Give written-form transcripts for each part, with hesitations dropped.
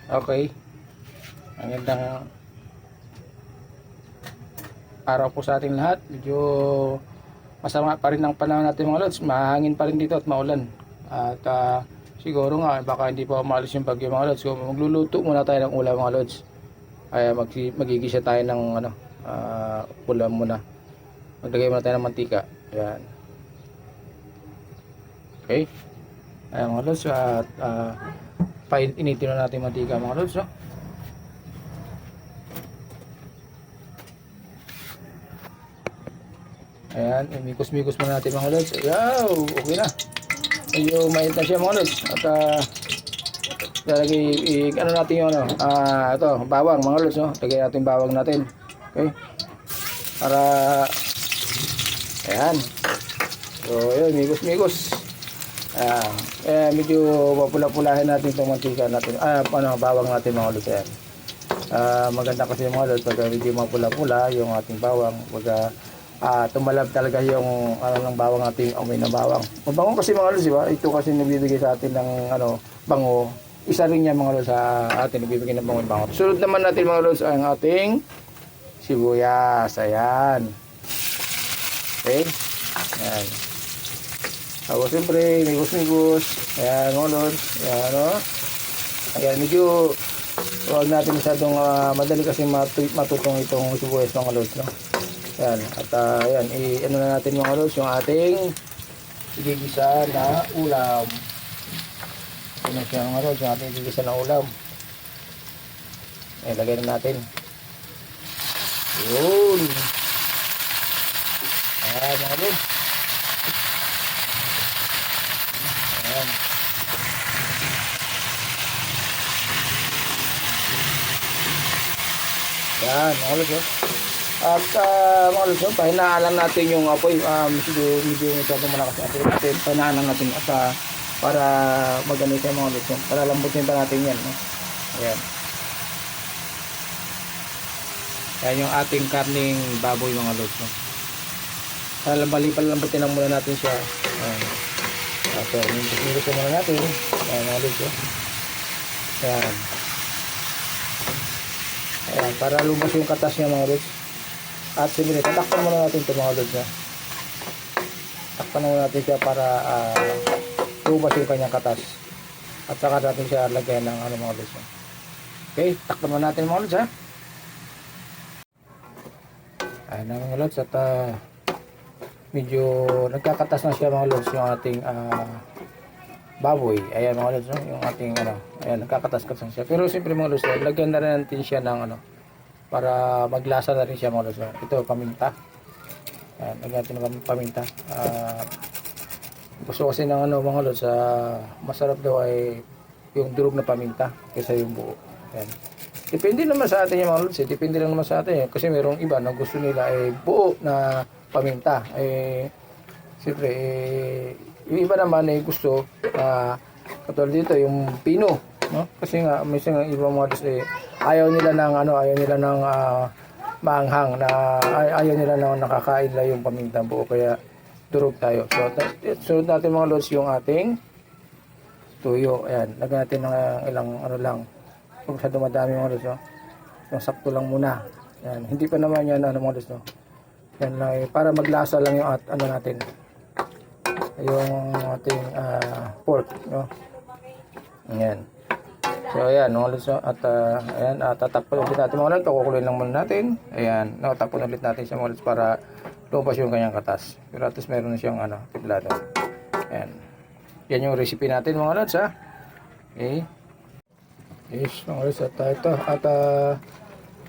Okay. Magandang araw po sa ating lahat. Medyo masama pa rin ang panahon natin mga lods. Mahangin pa rin dito at maulan. At siguro nga baka hindi pa umalis yung bagyo mga lods. So magluluto muna tayo ng ulam mga lods. Ay magigisa tayo ng ulam muna. Maglagay muna tayo ng mantika. Ayan. Okay. Ayan mga lods. At painitin na natin mantika mga lods. No? Ayan, imikos-mikos muna natin mga lods. Ayan, okay na. Medyo mainit na siya mga lods. At ano natin yung ito, bawang mga lods. No? Lagay natin bawang natin. Okay. Para, ayan. So, ayan, mikos-mikos. Ayan, medyo papula-pulahin natin itong mantika natin. Bawang natin mga lods. Ayan. Maganda kasi mga lods pag medyo mapula-pula yung ating bawang. Tumalab talaga yung ng bawang ating amoy ng bawang. Mabango kasi mga lods, di ba? Ito kasi nagbibigay sa atin ng bango. Isa rin yan mga lods sa atin nagbibigay ng bango. Sunod naman natin mga lods ang ating sibuyas. Ayan. Okay? Ayan. Tapos siyempre, migos-migos. Ayan mga lods. Ayan o. Ayan, medyo huwag natin masyadong madali kasi matutong itong sibuyas mga lods. No? Ayan, at ayan, ano na natin mga lods, yung ating igigisa na ulam. Ano siya mga lods, yung ating igigisa na ulam. Ayan, lagay na natin. Yun. Ayan mga lods. Ayan. Ayan mga lods. At mga lods, pahinaan natin yung apoy. Medyo masyadong malakas yung apoy natin. Pahinaan natin at para magano siya mga lods. Para lambutin pa natin yan. No? Ayan. Ayan yung ating karning baboy mga lods. No? Palambutin lang muna natin siya. Ayan. So, minus muna natin. Ayan mga lods. Ayan. Ayan. Para lumabas yung katas niya mga lods. At siyempre, tatakpan muna natin ito mga lods. Takpan muna natin siya para lumabas yung kanyang katas. At saka natin siya lagyan ng mga lods. Okay, takpan muna natin mga lods. Ayan na mga lods. At medyo nagkakatas na siya mga lods yung ating baboy. Ayan mga lods. Yung ating ayan, nagkakatas-katas na siya. Pero siyempre mga lods, lagyan na rin natin siya ng para maglasa na rin siya mga lods. Ito, paminta. Ayan, lagyan natin ng paminta. Gusto kasi ng mga lods, masarap daw ay yung durog na paminta kaysa yung buo. Ayan. Depende naman sa atin yung mga lods. Depende lang naman sa atin. Kasi mayroong iba na gusto nila ay buo na paminta. Siyempre, yung iba naman ay gusto, katulad dito, yung pino. No? Kasi nga, may ibang mga lods ayaw nila ng maanghang na ayaw nila ng nakakain lang yung paminta buo kaya durog tayo. So sunod natin mga lods yung ating tuyo. Ayan, lagyan natin ng ilang lang. Huwag masyadong madami mga lods, no? Yung sakto lang muna. Ayan, hindi pa naman yan mga lods, no? Yan lang para maglasa lang yung natin. Yung ating pork, no? Ayan. So ayan mga lods, at ayan, tatakpan ulit natin mga lods. Pakukuloyin lang muna natin. Ayan, tapon ulit natin siya mga lods para lumabas yung kanyang katas. Pero at least meron na siyang tiplado. Ayan. Yan yung recipe natin mga lods, ha. Okay. Yes mga lods, at ito at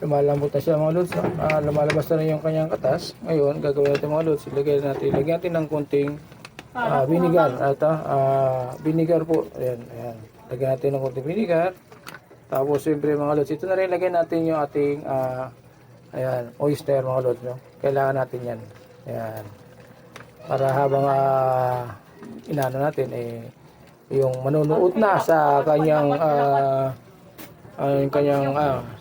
lumalambot na siya mga lods, no? Lumalabas na rin yung kanyang katas. Ngayon gagawin natin mga lods, lagyan natin ng konting vinegar. At vinegar po. Ayan, ayan. Lagyan natin ng konting vinegar. Tapos siyempre mga lods, ito na rin lagyan natin yung ating ayan, oyster mga lods, no? Kailangan natin yan. Ayan. Para habang inano natin yung manunuot na sa kanyang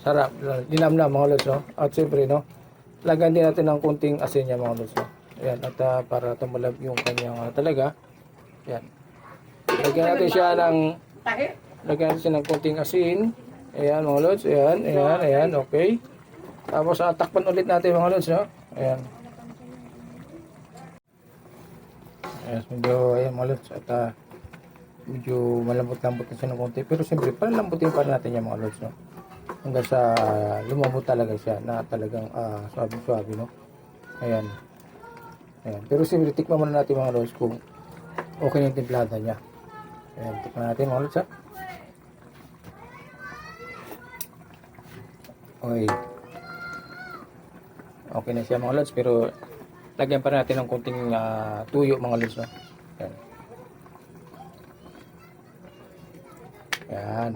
sarap, dinamnam mga lods, no? At siyempre, no, lagyan din natin ng konting asin niya mga lods, no? Ayan, at para tumalab yung kanyang talaga. Ayan. Lagyan natin siya ng konting asin. Ayan mga lods. Ayan, ayan, ayan. Okay. Tapos takpan ulit natin mga lods, no? Ayan. Ayan, medyo, ayan mga lods. At medyo malambot-lambot na siya ng konti. Pero siyempre, palambutin pa natin yung mga lods, no? Hanggang sa lumambot talaga siya na talagang suabe-suabe, no? Ayan. Ayan. Pero siyempre, tikman muna natin mga lods kung okay na yung timplada niya. Ayan, tikman natin mga lods, ha? Okay. Okay na siya mga lods, pero lagyan pa natin ng konting tuyo mga lods, no? Ayan. Ayan.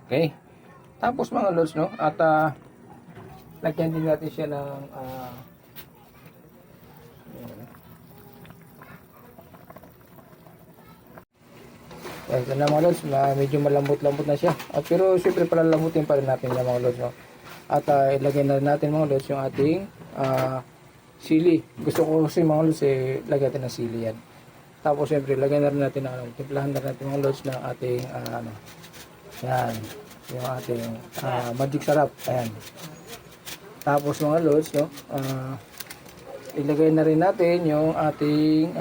Okay. Tapos mga lods, no? At lagyan din natin siya ng ayan, ito na mga lods, medyo malambot-lambot na siya. At pero siyempre palalambutin pa rin natin yung mga lods, no? At ilagay na rin natin mga lods yung ating sili. Gusto ko kasi mga lods lagyan natin ng sili yan. Tapos siyempre lagyan na rin natin ng timplahan na rin natin mga lods ng ating yan, yung ating magic sarap. Ayan. Tapos mga lods, no, ilagay na rin natin yung ating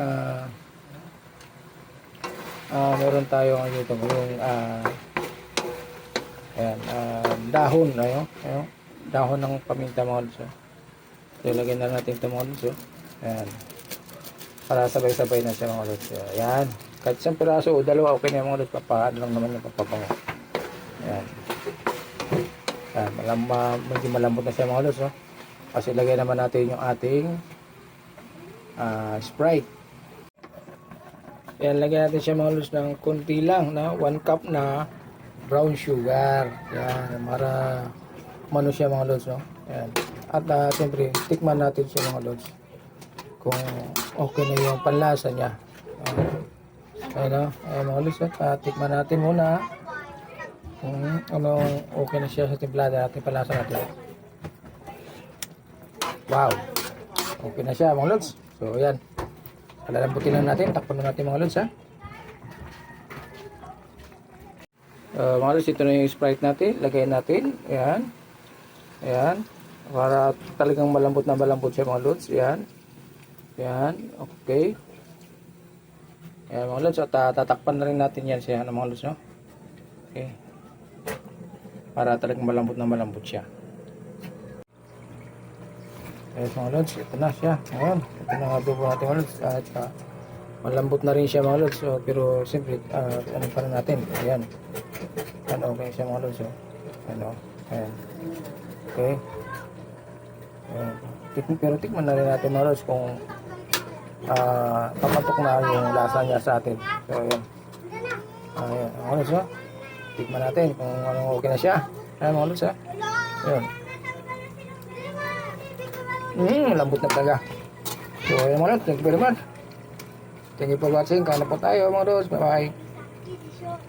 meron tayo dito yung ayan, dahon, ayun, dahon ng paminta mga lods. Ilagay na natin ito mga lods. Ayan. Para sabay-sabay na siya mga lods. Ayan. Kahit isang piraso o dalawa, okay na yung mga lods. Papaano lang naman yung papapango. Ayan. Ayan. Medyo malambot na siya mga lods. No? Kasi ilagay naman natin yung ating Sprite. Ayan. Lagyan natin siya mga lods ng konti lang na 1 cup na brown sugar. Ayan. Para umano siya mga lods. No? Ayan. At siyempre, tikman natin siya mga lods. Kung okay na yung panlasa niya. Ayan mga lods. Tikman natin muna kung ano okay na siya sa timplada natin, panlasa natin. Wow! Okay na siya mga lods. So ayan. Palalambutin lang natin. Takpan na natin mga lods, ha. Mga lods, ito na yung Sprite natin. Lagay natin. Ayan. Ayan. Para talagang malambot na malambot siya mga lods. Ayan. Ayan. Okay. Ayan mga lods. At tatakpan na rin natin yan siya mga lods, no? Okay. Para talagang malambot na malambot siya. Ayan mga lods. Ito na siya. Ayan. Ito na nga po natin mga lods. At malambot na rin siya mga lods. So, pero simple, ano pa rin natin. Ayan. Ayan. Okay siya mga lods. Ano. Ayan. Okay. Ayan. Pero tikman na rin natin mga lods kung papatok na yung lasa niya sa atin. So ayan. Ayan mga lods, no? Tikman natin kung ano okay na siya. Ayan mga lods, ha. Ayan. Lambot na talaga. So ayan mga lods, thank you very much. Thank you for watching. Kain na po tayo mga lods. Bye bye.